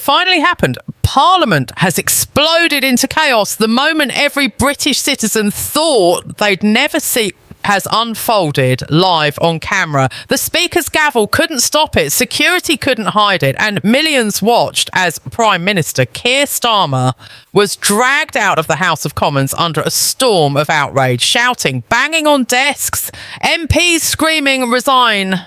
finally happened. Parliament has exploded into chaos the moment every British citizen thought they'd never see has unfolded live on camera. The Speaker's gavel couldn't stop it, security couldn't hide it, and millions watched as Prime Minister Keir Starmer was dragged out of the House of Commons under a storm of outrage, shouting, banging on desks, MPs screaming, resign.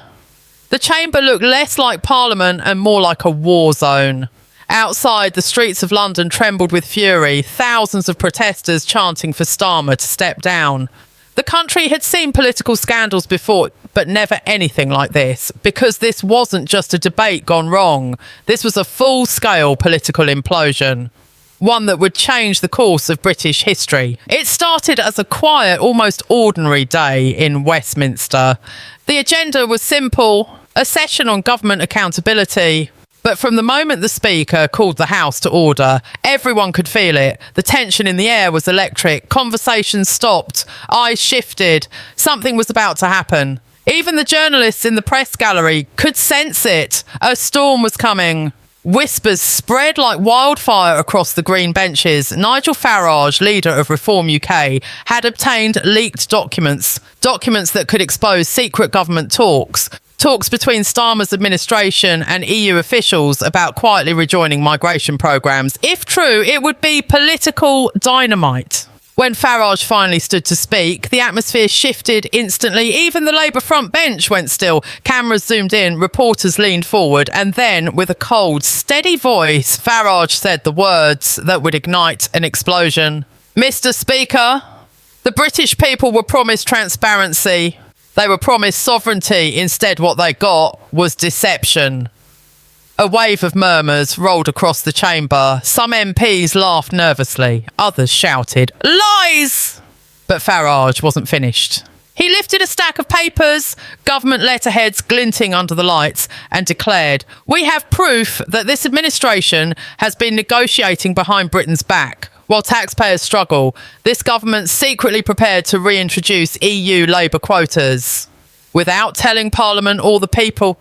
The chamber looked less like Parliament and more like a war zone. Outside, the streets of London trembled with fury, thousands of protesters chanting for Starmer to step down. The country had seen political scandals before, but never anything like this, because this wasn't just a debate gone wrong. This was a full-scale political implosion, one that would change the course of British history. It started as a quiet, almost ordinary day in Westminster. The agenda was simple, a session on government accountability. But from the moment the Speaker called the House to order, everyone could feel it. The tension in the air was electric. Conversations stopped. Eyes shifted. Something was about to happen. Even the journalists in the press gallery could sense it. A storm was coming. Whispers spread like wildfire across the green benches. Nigel Farage, leader of Reform UK, had obtained leaked documents that could expose secret government talks between Starmer's administration and EU officials about quietly rejoining migration programmes. If true, it would be political dynamite. When Farage finally stood to speak, the atmosphere shifted instantly. Even the Labour front bench went still. Cameras zoomed in, reporters leaned forward, and then, with a cold, steady voice, Farage said the words that would ignite an explosion. Mr. Speaker, the British people were promised transparency. They were promised sovereignty. Instead, what they got was deception. A wave of murmurs rolled across the chamber. Some MPs laughed nervously. Others shouted, lies! But Farage wasn't finished. He lifted a stack of papers, government letterheads glinting under the lights, and declared, we have proof that this administration has been negotiating behind Britain's back. While taxpayers struggle, this government's secretly prepared to reintroduce EU Labour quotas. Without telling Parliament or the people,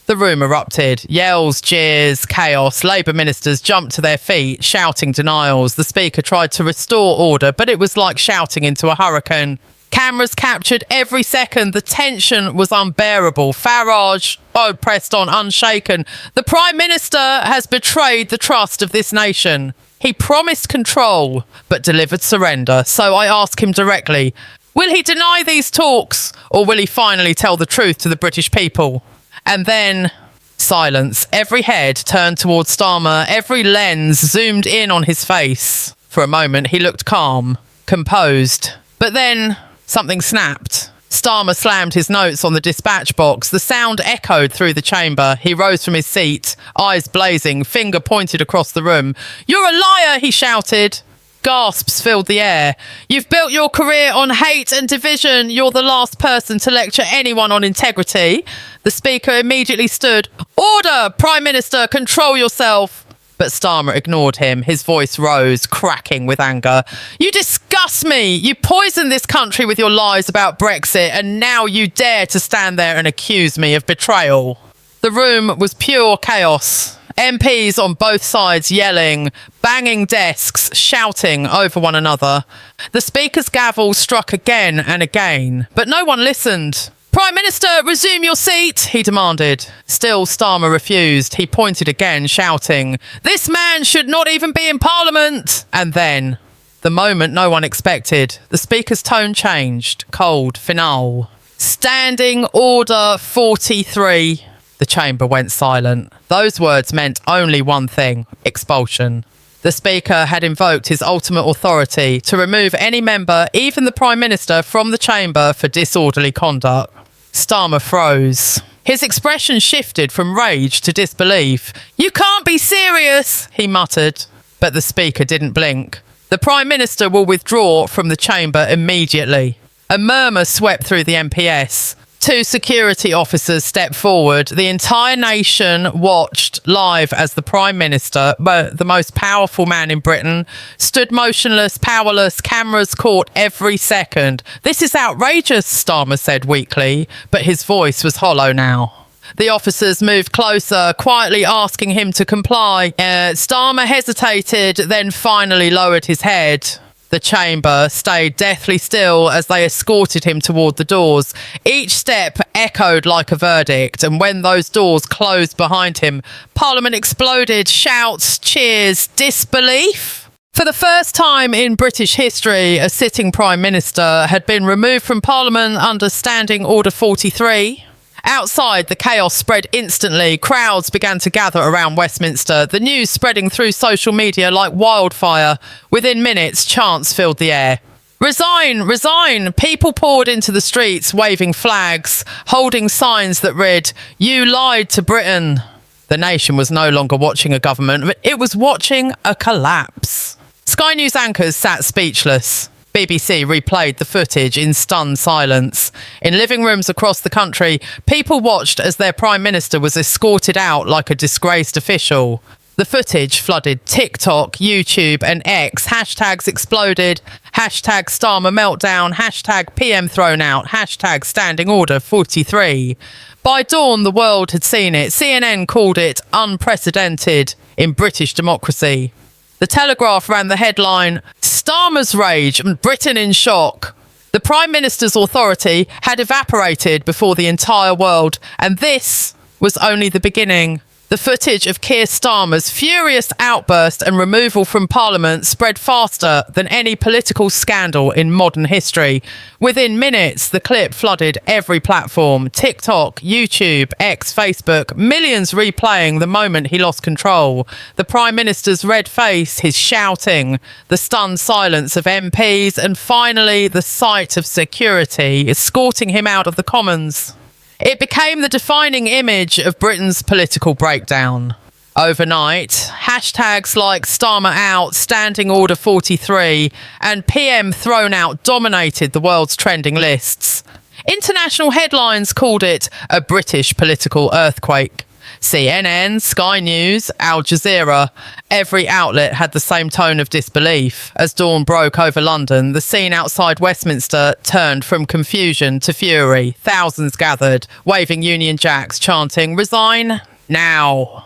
the room erupted. Yells, jeers, chaos. Labour ministers jumped to their feet, shouting denials. The Speaker tried to restore order, but it was like shouting into a hurricane. Cameras captured every second. The tension was unbearable. Farage pressed on, unshaken. The Prime Minister has betrayed the trust of this nation. He promised control, but delivered surrender. So I ask him directly, will he deny these talks, or will he finally tell the truth to the British people? And then silence. Every head turned towards Starmer. Every lens zoomed in on his face. For a moment, he looked calm, composed. But then something snapped. Starmer slammed his notes on the dispatch box. The sound echoed through the chamber. He rose from his seat, eyes blazing, finger pointed across the room. You're a liar, he shouted. Gasps filled the air. You've built your career on hate and division. You're the last person to lecture anyone on integrity. The Speaker immediately stood. Order, Prime Minister, control yourself. But Starmer ignored him. His voice rose, cracking with anger. You disgust me. You poisoned this country with your lies about Brexit, and now you dare to stand there and accuse me of betrayal. The room was pure chaos. MPs on both sides yelling, banging desks, shouting over one another. The Speaker's gavel struck again and again, but no one listened. Prime Minister, resume your seat, he demanded. Still, Starmer refused. He pointed again, shouting, this man should not even be in Parliament. And then, the moment no one expected, the Speaker's tone changed, cold, finale. Standing Order 43. The chamber went silent. Those words meant only one thing, expulsion. The Speaker had invoked his ultimate authority to remove any member, even the Prime Minister, from the chamber for disorderly conduct. Starmer froze. His expression shifted from rage to disbelief. You can't be serious, he muttered. But the Speaker didn't blink. The Prime Minister will withdraw from the chamber immediately. A murmur swept through the MPS. Two security officers stepped forward. The entire nation watched live as the Prime Minister, the most powerful man in Britain, stood motionless, powerless. Cameras caught every second. This is outrageous, Starmer said weakly, but his voice was hollow now. The officers moved closer, quietly asking him to comply. Starmer hesitated, then finally lowered his head. The chamber stayed deathly still as they escorted him toward the doors. Each step echoed like a verdict, and when those doors closed behind him, Parliament exploded. Shouts, cheers, disbelief. For the first time in British history, a sitting Prime Minister had been removed from Parliament under Standing Order 43. Outside, the chaos spread instantly. Crowds began to gather around Westminster, the news spreading through social media like wildfire. Within minutes, chants filled the air. Resign! Resign! People poured into the streets, waving flags, holding signs that read, "You lied to Britain." The nation was no longer watching a government, but it was watching a collapse. Sky News anchors sat speechless. BBC replayed the footage in stunned silence. In living rooms across the country, people watched as their Prime Minister was escorted out like a disgraced official. The footage flooded TikTok, YouTube and X. Hashtags exploded. Hashtag Starmer meltdown. Hashtag PM thrown out. Hashtag Standing Order 43. By dawn, the world had seen it. CNN called it unprecedented in British democracy. The Telegraph ran the headline, "Starmer's rage, Britain in shock." The Prime Minister's authority had evaporated before the entire world, and this was only the beginning. The footage of Keir Starmer's furious outburst and removal from Parliament spread faster than any political scandal in modern history. Within minutes, the clip flooded every platform: TikTok, YouTube, X, Facebook, millions replaying the moment he lost control. The Prime Minister's red face, his shouting, the stunned silence of MPs, and finally the sight of security escorting him out of the Commons. It became the defining image of Britain's political breakdown. Overnight, hashtags like Starmer out, Standing Order 43 and PM thrown out dominated the world's trending lists. International headlines called it a British political earthquake. CNN, Sky News, Al Jazeera, every outlet had the same tone of disbelief. As dawn broke over London, the scene outside Westminster turned from confusion to fury. Thousands gathered, waving Union Jacks, chanting, "Resign now."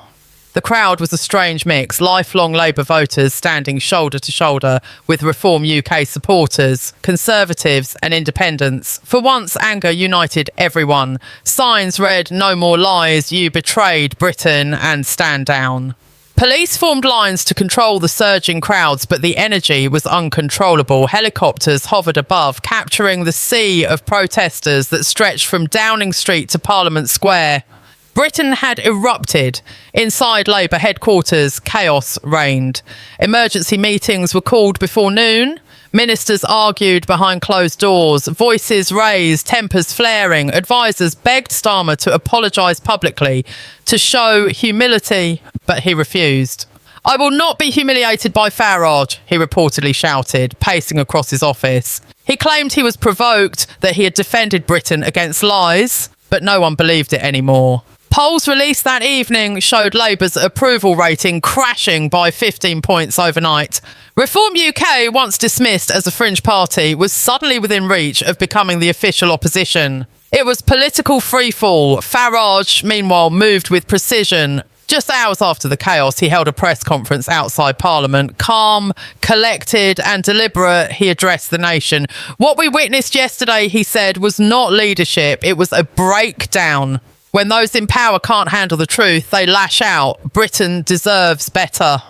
The crowd was a strange mix, lifelong Labour voters standing shoulder to shoulder with Reform UK supporters, Conservatives and Independents. For once, anger united everyone. Signs read, "No more lies, you betrayed Britain," and "Stand down." Police formed lines to control the surging crowds, but the energy was uncontrollable. Helicopters hovered above, capturing the sea of protesters that stretched from Downing Street to Parliament Square. Britain had erupted. Inside Labour headquarters, chaos reigned. Emergency meetings were called before noon. Ministers argued behind closed doors, voices raised, tempers flaring. Advisers begged Starmer to apologise publicly, to show humility, but he refused. "I will not be humiliated by Farage," he reportedly shouted, pacing across his office. He claimed he was provoked, that he had defended Britain against lies, but no one believed it anymore. Polls released that evening showed Labour's approval rating crashing by 15 points overnight. Reform UK, once dismissed as a fringe party, was suddenly within reach of becoming the official opposition. It was political freefall. Farage, meanwhile, moved with precision. Just hours after the chaos, he held a press conference outside Parliament. Calm, collected and deliberate, he addressed the nation. "What we witnessed yesterday," he said, "was not leadership. It was a breakdown. When those in power can't handle the truth, they lash out. Britain deserves better."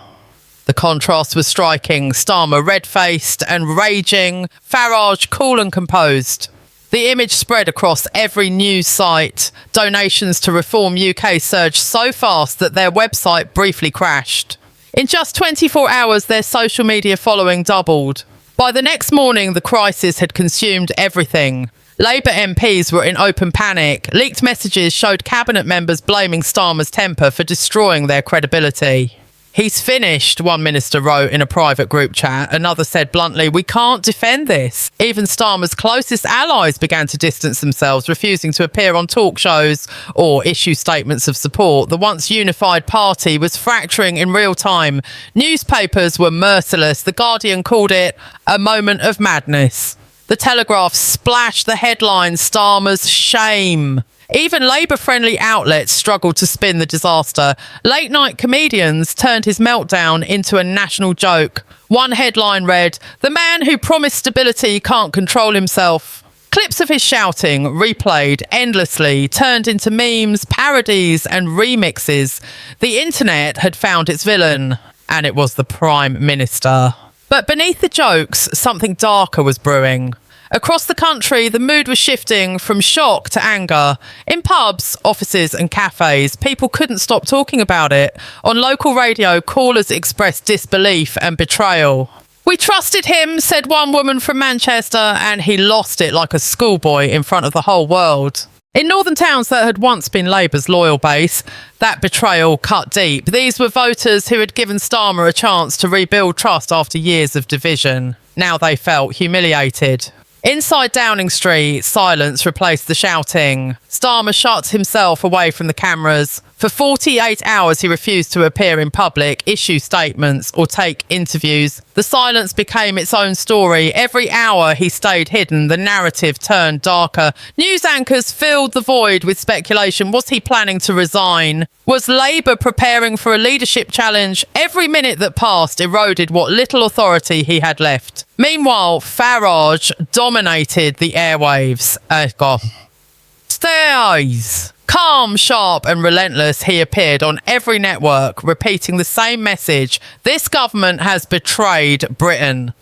The contrast was striking. Starmer red-faced and raging, Farage cool and composed. The image spread across every news site. Donations to Reform UK surged so fast that their website briefly crashed. In just 24 hours, their social media following doubled. By the next morning, the crisis had consumed everything. Labour MPs were in open panic. Leaked messages showed cabinet members blaming Starmer's temper for destroying their credibility. "He's finished," one minister wrote in a private group chat. Another said bluntly, "We can't defend this." Even Starmer's closest allies began to distance themselves, refusing to appear on talk shows or issue statements of support. The once unified party was fracturing in real time. Newspapers were merciless. The Guardian called it a moment of madness. The Telegraph splashed the headline, "Starmer's shame." Even Labour-friendly outlets struggled to spin the disaster. Late-night comedians turned his meltdown into a national joke. One headline read, "The man who promised stability can't control himself." Clips of his shouting, replayed endlessly, turned into memes, parodies and remixes. The internet had found its villain, and it was the Prime Minister. But beneath the jokes, something darker was brewing. Across the country, the mood was shifting from shock to anger. In pubs, offices and cafes, people couldn't stop talking about it. On local radio, callers expressed disbelief and betrayal. "We trusted him," said one woman from Manchester, and he lost it like a schoolboy in front of the whole world. In northern towns that had once been Labour's loyal base, that betrayal cut deep. These were voters who had given Starmer a chance to rebuild trust after years of division. Now they felt humiliated. Inside Downing Street, silence replaced the shouting. Starmer shut himself away from the cameras. For 48 hours, he refused to appear in public, issue statements, or take interviews. The silence became its own story. Every hour he stayed hidden, the narrative turned darker. News anchors filled the void with speculation. Was he planning to resign? Was Labour preparing for a leadership challenge? Every minute that passed eroded what little authority he had left. Meanwhile, Farage dominated the airwaves. Stays. Calm, sharp and relentless, he appeared on every network, repeating the same message. This government has betrayed Britain.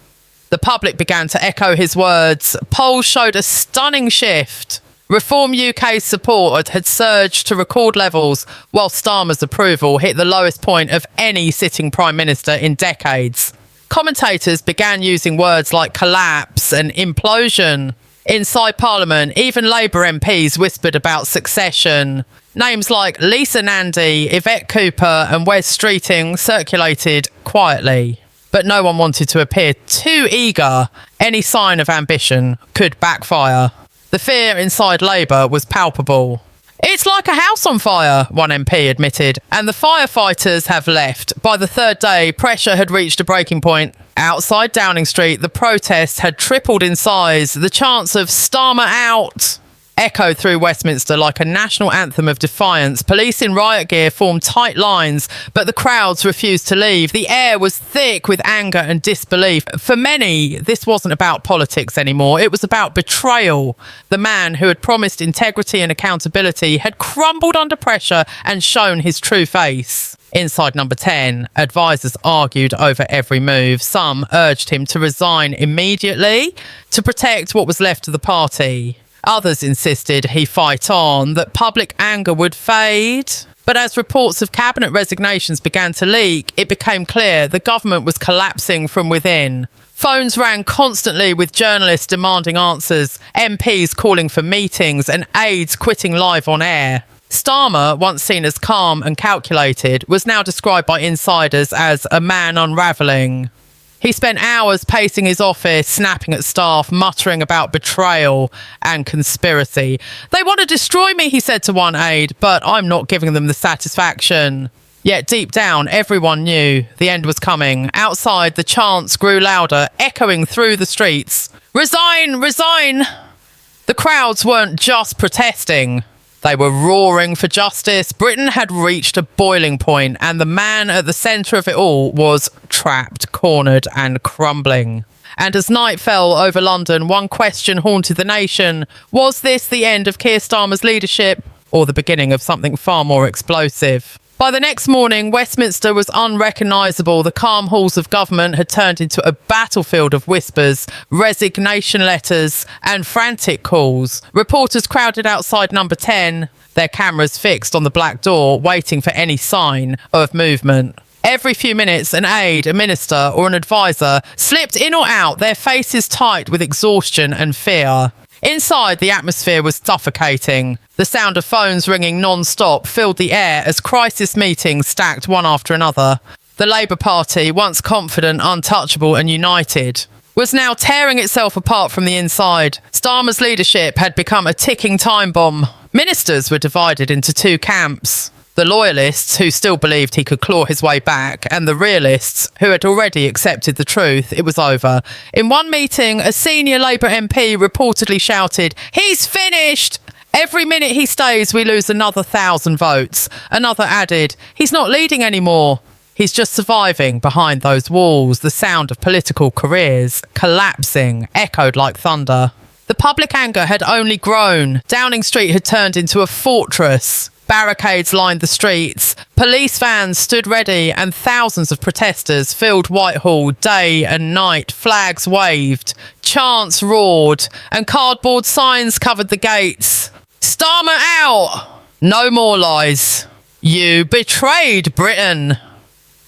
The public began to echo his words. Polls showed a stunning shift. Reform UK's support had surged to record levels, while Starmer's approval hit the lowest point of any sitting Prime Minister in decades. Commentators began using words like collapse and implosion. Inside Parliament, even Labour MPs whispered about succession. Names like Lisa Nandy, Yvette Cooper and Wes Streeting circulated quietly. But no one wanted to appear too eager. Any sign of ambition could backfire. The fear inside Labour was palpable. "It's like a house on fire," one MP admitted, and the firefighters have left. By the third day, pressure had reached a breaking point. Outside Downing Street, the protests had tripled in size. The chants of "Starmer out" echoed through Westminster like a national anthem of defiance. Police in riot gear formed tight lines, but the crowds refused to leave. The air was thick with anger and disbelief. For many, this wasn't about politics anymore. It was about betrayal. The man who had promised integrity and accountability had crumbled under pressure and shown his true face. Inside Number 10, advisors argued over every move. Some urged him to resign immediately to protect what was left of the party. Others insisted he fight on, that public anger would fade. But as reports of cabinet resignations began to leak, it became clear the government was collapsing from within. Phones rang constantly with journalists demanding answers, MPs calling for meetings, and aides quitting live on air. Starmer, once seen as calm and calculated, was now described by insiders as a man unravelling. He spent hours pacing his office, snapping at staff, muttering about betrayal and conspiracy. "They want to destroy me," he said to one aide, "but I'm not giving them the satisfaction." Yet deep down, everyone knew the end was coming. Outside, the chants grew louder, echoing through the streets. "Resign! Resign!" The crowds weren't just protesting. They were roaring for justice. Britain had reached a boiling point, and the man at the centre of it all was trapped, cornered and crumbling. And as night fell over London, one question haunted the nation. Was this the end of Keir Starmer's leadership, or the beginning of something far more explosive? By the next morning, Westminster was unrecognisable. The calm halls of government had turned into a battlefield of whispers, resignation letters and frantic calls. Reporters crowded outside Number 10, their cameras fixed on the black door, waiting for any sign of movement. Every few minutes, an aide, a minister or an advisor slipped in or out, their faces tight with exhaustion and fear. Inside, the atmosphere was suffocating. The sound of phones ringing non-stop filled the air as crisis meetings stacked one after another. The Labour Party, once confident, untouchable and united, was now tearing itself apart from the inside. Starmer's leadership had become a ticking time bomb. Ministers were divided into two camps. The loyalists, who still believed he could claw his way back, and the realists, who had already accepted the truth. It was over. In one meeting, a senior Labour MP reportedly shouted, "He's finished!" Every minute he stays, we lose another 1,000 votes. Another added, he's not leading anymore. He's just surviving behind those walls. The sound of political careers collapsing echoed like thunder. The public anger had only grown. Downing Street had turned into a fortress. Barricades lined the streets. Police vans stood ready and thousands of protesters filled Whitehall day and night. Flags waved, chants roared, and cardboard signs covered the gates. Starmer out! No more lies. You betrayed Britain.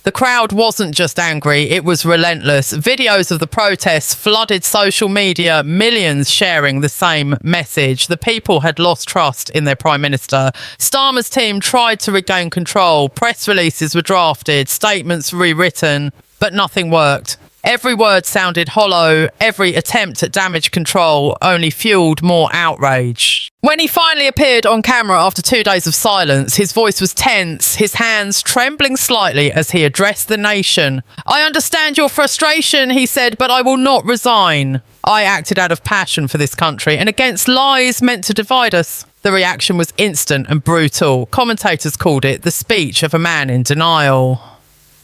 The crowd wasn't just angry, it was relentless. Videos of the protests flooded social media, millions sharing the same message. The people had lost trust in their Prime Minister. Starmer's team tried to regain control. Press releases were drafted, statements rewritten, but nothing worked. Every word sounded hollow. Every attempt at damage control only fueled more outrage. When he finally appeared on camera after 2 days of silence, his voice was tense, his hands trembling slightly as he addressed the nation. I understand your frustration, he said, but I will not resign. I acted out of passion for this country and against lies meant to divide us. The reaction was instant and brutal. Commentators called it the speech of a man in denial.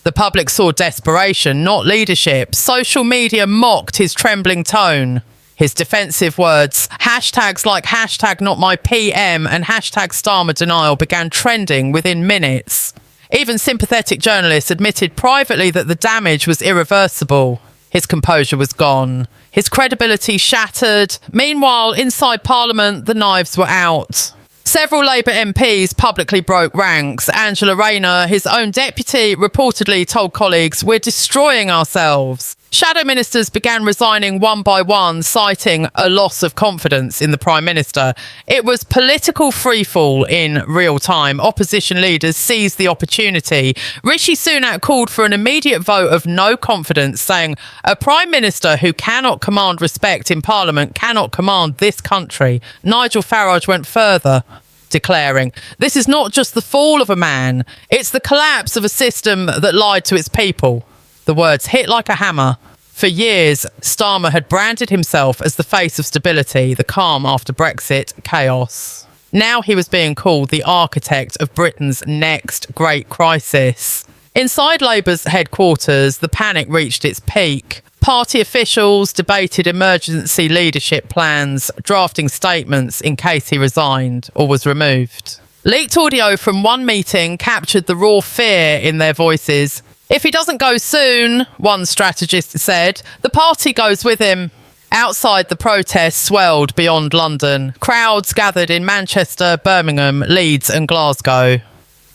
The public saw desperation, not leadership. Social media mocked his trembling tone. His defensive words, hashtags like hashtag not my PM and hashtag Starmer denial began trending within minutes. Even sympathetic journalists admitted privately that the damage was irreversible. His composure was gone. His credibility shattered. Meanwhile, inside Parliament, the knives were out. Several Labour MPs publicly broke ranks. Angela Rayner, his own deputy, reportedly told colleagues, "We're destroying ourselves." Shadow ministers began resigning one by one, citing a loss of confidence in the Prime Minister. It was political freefall in real time. Opposition leaders seized the opportunity. Rishi Sunak called for an immediate vote of no confidence, saying, "A Prime Minister who cannot command respect in Parliament cannot command this country." Nigel Farage went further, declaring, "This is not just the fall of a man, it's the collapse of a system that lied to its people." The words hit like a hammer. For years, Starmer had branded himself as the face of stability, the calm after Brexit chaos. Now he was being called the architect of Britain's next great crisis. Inside Labour's headquarters, the panic reached its peak. Party officials debated emergency leadership plans, drafting statements in case he resigned or was removed. Leaked audio from one meeting captured the raw fear in their voices. "If he doesn't go soon," one strategist said, "the party goes with him." Outside, the protests swelled beyond London. Crowds gathered in Manchester, Birmingham, Leeds and Glasgow.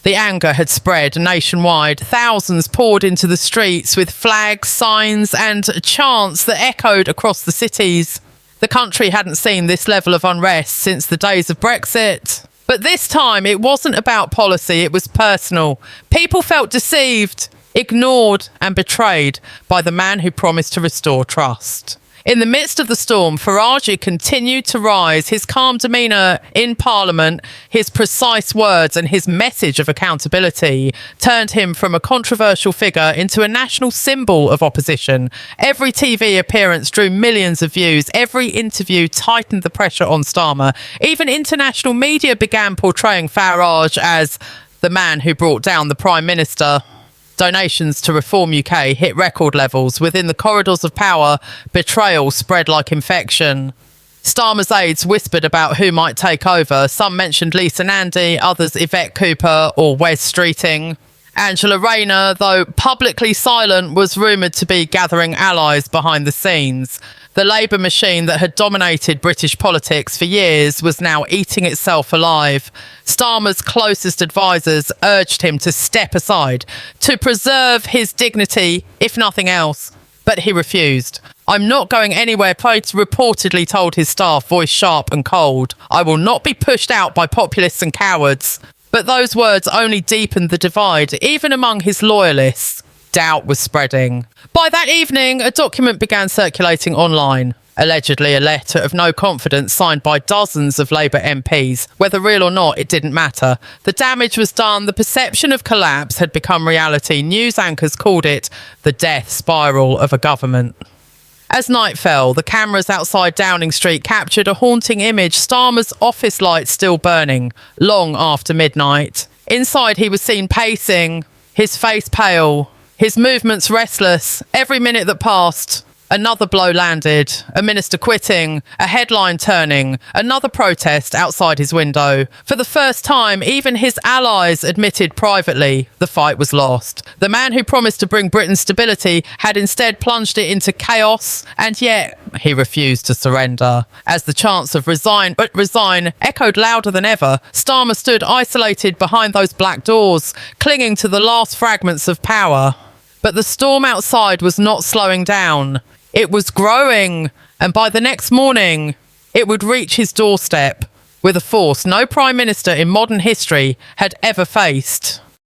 The anger had spread nationwide. Thousands poured into the streets with flags, signs and chants that echoed across the cities. The country hadn't seen this level of unrest since the days of Brexit. But this time, it wasn't about policy, it was personal. People felt deceived, ignored and betrayed by the man who promised to restore trust. In the midst of the storm, Farage continued to rise. His calm demeanour in Parliament, his precise words and his message of accountability turned him from a controversial figure into a national symbol of opposition. Every TV appearance drew millions of views. Every interview tightened the pressure on Starmer. Even international media began portraying Farage as the man who brought down the Prime Minister. Donations to Reform UK hit record levels. Within the corridors of power, betrayal spread like infection. Starmer's aides whispered about who might take over. Some mentioned Lisa Nandy, others Yvette Cooper or Wes Streeting. Angela Rayner, though publicly silent, was rumoured to be gathering allies behind the scenes. The Labour machine that had dominated British politics for years was now eating itself alive. Starmer's closest advisers urged him to step aside, to preserve his dignity, if nothing else. But he refused. "I'm not going anywhere," Price reportedly told his staff, voice sharp and cold. "I will not be pushed out by populists and cowards." But those words only deepened the divide, even among his loyalists. Doubt was spreading. By that evening, a document began circulating online. Allegedly a letter of no confidence signed by dozens of Labour MPs. Whether real or not, it didn't matter. The damage was done. The perception of collapse had become reality. News anchors called it the death spiral of a government. As night fell, the cameras outside Downing Street captured a haunting image, Starmer's office lights still burning, long after midnight. Inside, he was seen pacing, his face pale, his movements restless. Every minute that passed, another blow landed, a minister quitting, a headline turning, another protest outside his window. For the first time, even his allies admitted privately the fight was lost. The man who promised to bring Britain stability had instead plunged it into chaos, and yet he refused to surrender. As the chants of resign echoed louder than ever, Starmer stood isolated behind those black doors, clinging to the last fragments of power. But the storm outside was not slowing down. It was growing, and by the next morning, it would reach his doorstep with a force no prime minister in modern history had ever faced.